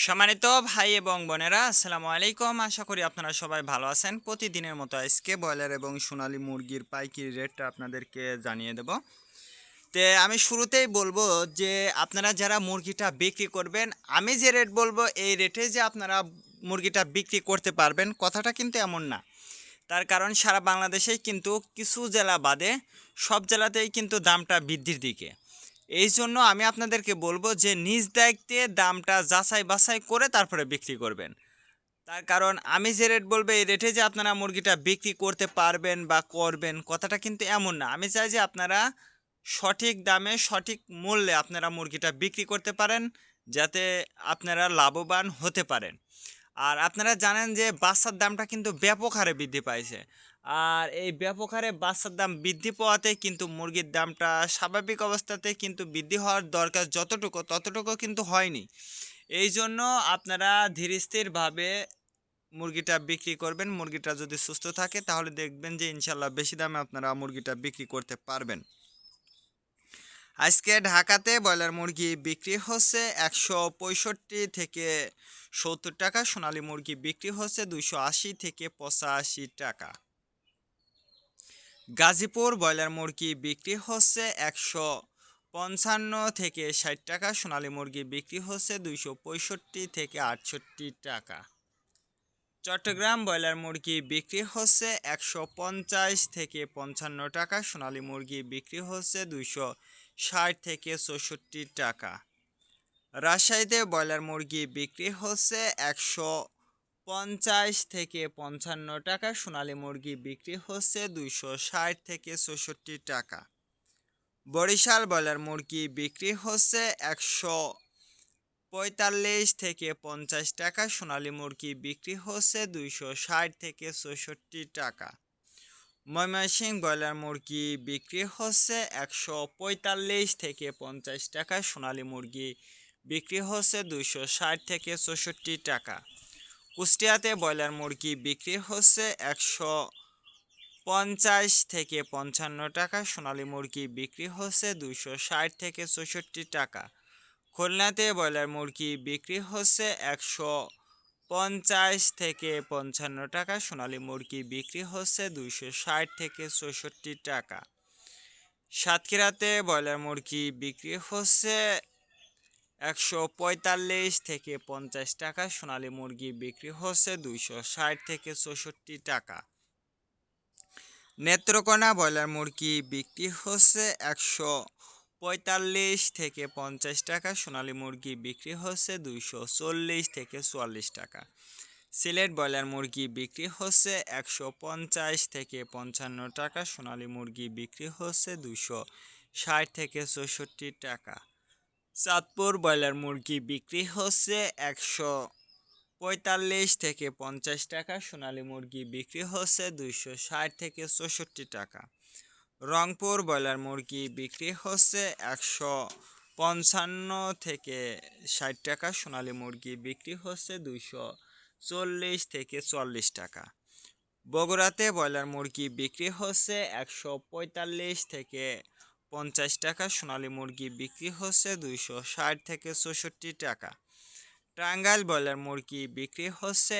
সম্মানিত ভাই এবং বোনেরা, আসসালামু আলাইকুম। আশা করি আপনারা সবাই ভালো আছেন। প্রতিদিনের মতো আজকে ব্রয়লার এবং সোনালী মুরগির পাইকারি রেটটা আপনাদেরকে জানিয়ে দেব। আমি শুরুতেই বলবো যে আপনারা যারা মুরগিটা বিক্রি করবেন, আমি যে রেট বলবো এই রেটে যে আপনারা মুরগিটা বিক্রি করতে পারবেন, কথাটা কিন্তু এমন না। তার কারণ সারা বাংলাদেশেই কিন্তু কিছু জেলা বাদে সব জেলাতেই কিন্তু দামটা বৃদ্ধির দিকে। এই জন্য আমি আপনাদেরকে বলবো যে নিজ দায়িত্বে দামটা যাচাই বাছাই করে তারপরে বিক্রি করবেন। তার কারণ আমি যে রেট বলবো এই রেটে যে আপনারা মুরগিটা বিক্রি করতে পারবেন বা করবেন, কথাটা কিন্তু এমন না। আমি চাই যে আপনারা সঠিক দামে সঠিক মূল্যে আপনারা মুরগিটা বিক্রি করতে পারেন, যাতে আপনারা লাভবান হতে পারেন। আর আপনারা জানেন যে বাচ্চার দামটা কিন্তু ব্যাপক হারে বৃদ্ধি পাইছে। আর এই ব্যাপক হারে বাচ্চার দাম বৃদ্ধি পাওয়াতে কিন্তু মুরগির দামটা স্বাভাবিক অবস্থাতে কিন্তু বৃদ্ধি হওয়ার দরকার যতটুকু ততটুকু কিন্তু হয়নি। এই জন্য আপনারা ধীরস্থিরভাবে মুরগিটা বিক্রি করবেন। মুরগিটা যদি সুস্থ থাকে তাহলে দেখবেন যে ইনশাল্লাহ বেশি দামে আপনারা মুরগিটা বিক্রি করতে পারবেন। আজকে ঢাকাতে ব্রয়লার মুরগি বিক্রি হচ্ছে ১৬৫ থেকে ৭০ টাকা। সোনালী মুরগি বিক্রি হচ্ছে ২৮০ থেকে ৮৫ টাকা। গাজীপুর ব্রয়লার মুরগি বিক্রি হচ্ছে ১৫৫ থেকে ৬০ টাকা। সোনালী মুরগি বিক্রি হচ্ছে ২৬৫ থেকে ৬৮ টাকা। চট্টগ্রাম ব্রয়লার মুরগি বিক্রি হচ্ছে ১৫০ থেকে ৫৫ টাকা। সোনালী মুরগি বিক্রি হচ্ছে ২৬০ থেকে ৬৪ টাকা। রাজশাহীতে ব্রয়লার মুরগি বিক্রি হচ্ছে ১৫০ থেকে ৫৫ টাকা। সোনালী মুরগি বিক্রি হচ্ছে ২৬০ থেকে ৬৪ টাকা। বরিশাল ব্রয়লার মুরগি বিক্রি হচ্ছে ১৪৫ থেকে ৫০ টাকা। সোনালী মুরগি বিক্রি হচ্ছে ২৬০ থেকে ৬৪ টাকা। ময়মনসিংহ ব্রয়লার মুরগি বিক্রি হচ্ছে ১৪৫ থেকে ৫০ টাকা। সোনালী মুরগি বিক্রি হচ্ছে ২৬০ থেকে ৬৪ টাকা। কুষ্টিয়াতে ব্রয়লার মুরগি বিক্রি হচ্ছে ১৫০ থেকে ৫৫ টাকা। সোনালী মুরগি বিক্রি হচ্ছে ২৬০ থেকে ৬৪ টাকা। খুলনাতে ব্রয়লার মুরগি বিক্রি হচ্ছে ১৫০ থেকে ৫৫ টাকা। সোনালী মুরগি বিক্রি হচ্ছে ২৬০ থেকে ৬৪ টাকা। সাতক্ষীরাতে ব্রয়লার মুরগি বিক্রি হচ্ছে ১৪৫ থেকে ৫০ টাকা। সোনালী মুরগি বিক্রি হচ্ছে ২৬০ থেকে ৬৪ টাকা। নেত্রকোনা ব্রয়লার মুরগি বিক্রি হচ্ছে ১৪৫ থেকে ৫০ টাকা। সোনালী মুরগি বিক্রি হচ্ছে ২৪০ থেকে ৪৪ টাকা। সিলেট ব্রয়লার মুরগি বিক্রি হচ্ছে ১৫০ থেকে ৫৫ টাকা। সোনালী মুরগি বিক্রি হচ্ছে ২৬০ থেকে ৬৪ টাকা। চাঁদপুর ব্রয়লার মুরগি বিক্রি হচ্ছে ১৪৫ থেকে ৫০ টাকা। সোনালী মুরগি বিক্রি হচ্ছে ২৬০ থেকে ৬৪ টাকা। রংপুর ব্রয়লার মুরগি বিক্রি হচ্ছে ১৫০ থেকে ৬০ টাকা। সোনালী মুরগি বিক্রি হচ্ছে ২৪০ থেকে ৪০ টাকা। বগুড়াতে ব্রয়লার মুরগি বিক্রি হচ্ছে ১৪৫ থেকে ৫০ টাকা। সোনালী মুরগি বিক্রি হচ্ছে ২৬০ থেকে ৬৪ টাকা। টাঙ্গাইল ব্রয়লার মুরগি বিক্রি হচ্ছে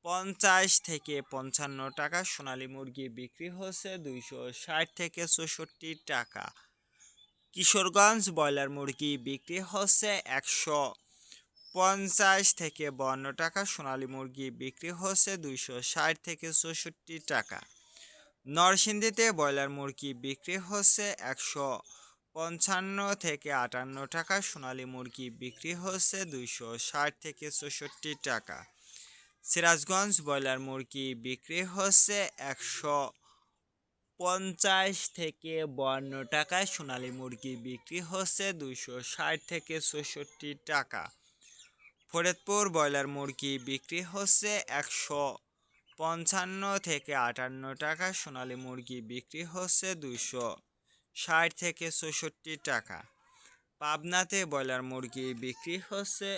১৫০ থেকে ৫৫ টাকা। সোনালী মুরগি বিক্রি হচ্ছে ২৬০ থেকে ৬৪ টাকা। কিশোরগঞ্জ ব্রয়লার মুরগি বিক্রি হচ্ছে ১৫০ থেকে ৫২ টাকা। সোনালী মুরগি বিক্রি হচ্ছে ২৬০ থেকে ৬৪ টাকা। নরসিংদীতে ব্রয়লার মুরগি বিক্রি হচ্ছে ১৫৫ থেকে ৫৮ টাকা। সোনালী মুরগি বিক্রি হচ্ছে ২৬০ থেকে ৬৪ টাকা। সিরাজগঞ্জ ব্রয়লার মুরগি বিক্রি হচ্ছে ১৫০ থেকে ৫২ টাকা। সোনালী মুরগি বিক্রি হচ্ছে ২৬০ থেকে ৬৪ টাকা। ফরিদপুর ব্রয়লার মুরগি বিক্রি হচ্ছে ১৫৫ থেকে ৫৮ টাকা। সোনালী মুরগি বিক্রি হচ্ছে ২৬০ থেকে ৬৪ টাকা। পাবনাতে ব্রয়লার মুরগি বিক্রি হচ্ছে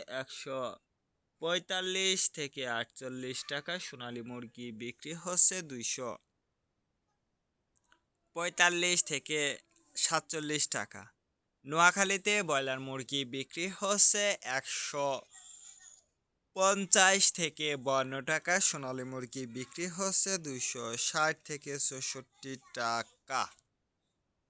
১৪৫ থেকে ৪৮ টাকা। সোনালী মুরগি বিক্রি হচ্ছে ২৪৫ থেকে ৪৭ টাকা। নোয়াখালীতে ব্রয়লার মুরগি বিক্রি হচ্ছে থেকে 52 টাকা, সোনালী মুরগি বিক্রি হচ্ছে 260 থেকে 64 টাকা।